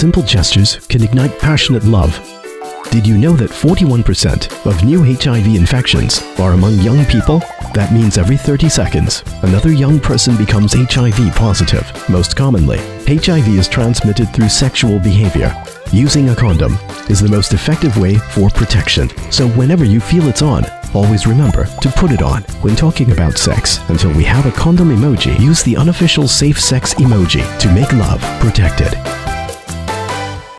simple gestures can ignite passionate love. Did you know that 41% of new HIV infections are among young people? That means every 30 seconds, another young person becomes HIV positive. Most commonly, HIV is transmitted through sexual behavior. Using a condom is the most effective way for protection. So whenever you feel it's on, always remember to put it on. When talking about sex, until we have a condom emoji, use the unofficial safe sex emoji to make love protected.